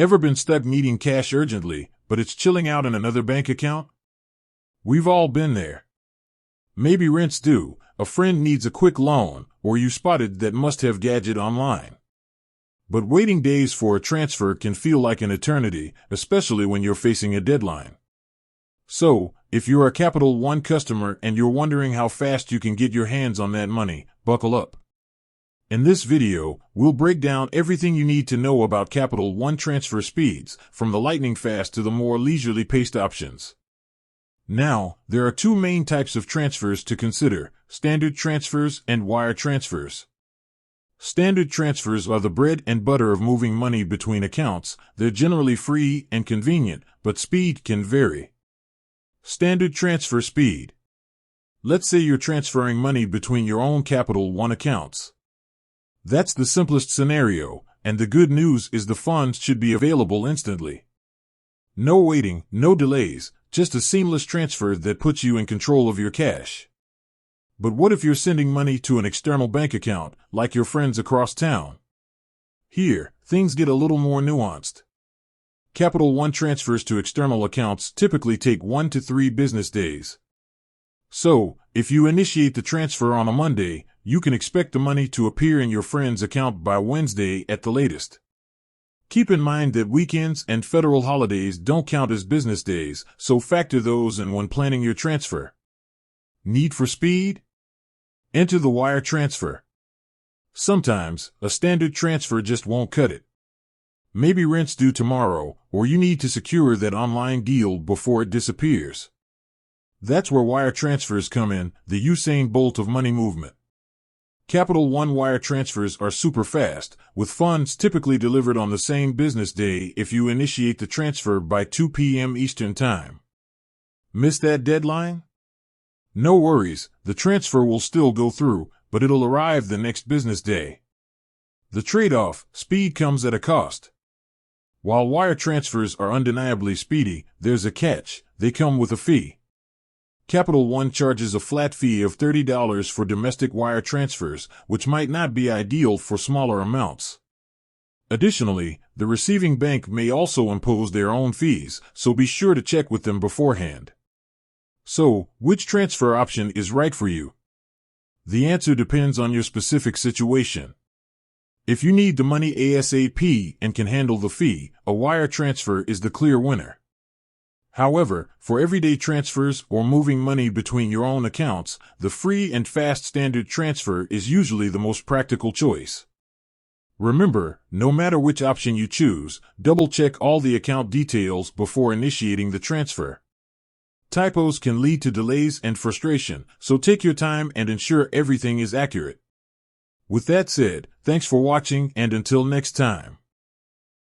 Ever been stuck needing cash urgently, but it's chilling out in another bank account? We've all been there. Maybe rent's due, a friend needs a quick loan, or you spotted that must-have gadget online. But waiting days for a transfer can feel like an eternity, especially when you're facing a deadline. So, if you're a Capital One customer and you're wondering how fast you can get your hands on that money, buckle up. In this video, we'll break down everything you need to know about Capital One transfer speeds, from the lightning fast to the more leisurely paced options. Now, there are two main types of transfers to consider: standard transfers and wire transfers. Standard transfers are the bread and butter of moving money between accounts. They're generally free and convenient, but speed can vary. Standard transfer speed. Let's say you're transferring money between your own Capital One accounts. That's the simplest scenario, and the good news is the funds should be available instantly. No waiting, no delays, just a seamless transfer that puts you in control of your cash. But what if you're sending money to an external bank account, like your friends across town? Here, things get a little more nuanced. Capital One transfers to external accounts typically take 1 to 3 business days. So, if you initiate the transfer on a Monday, you can expect the money to appear in your friend's account by Wednesday at the latest. Keep in mind that weekends and federal holidays don't count as business days, so factor those in when planning your transfer. Need for speed? Enter the wire transfer. Sometimes, a standard transfer just won't cut it. Maybe rent's due tomorrow, or you need to secure that online deal before it disappears. That's where wire transfers come in, the Usain Bolt of money movement. Capital One wire transfers are super fast, with funds typically delivered on the same business day if you initiate the transfer by 2 p.m. Eastern Time. Miss that deadline? No worries, the transfer will still go through, but it'll arrive the next business day. The trade-off: speed comes at a cost. While wire transfers are undeniably speedy, there's a catch: they come with a fee. Capital One charges a flat fee of $30 for domestic wire transfers, which might not be ideal for smaller amounts. Additionally, the receiving bank may also impose their own fees, so be sure to check with them beforehand. So, which transfer option is right for you? The answer depends on your specific situation. If you need the money ASAP and can handle the fee, a wire transfer is the clear winner. However, for everyday transfers or moving money between your own accounts, the free and fast standard transfer is usually the most practical choice. Remember, no matter which option you choose, double-check all the account details before initiating the transfer. Typos can lead to delays and frustration, so take your time and ensure everything is accurate. With that said, thanks for watching, and until next time.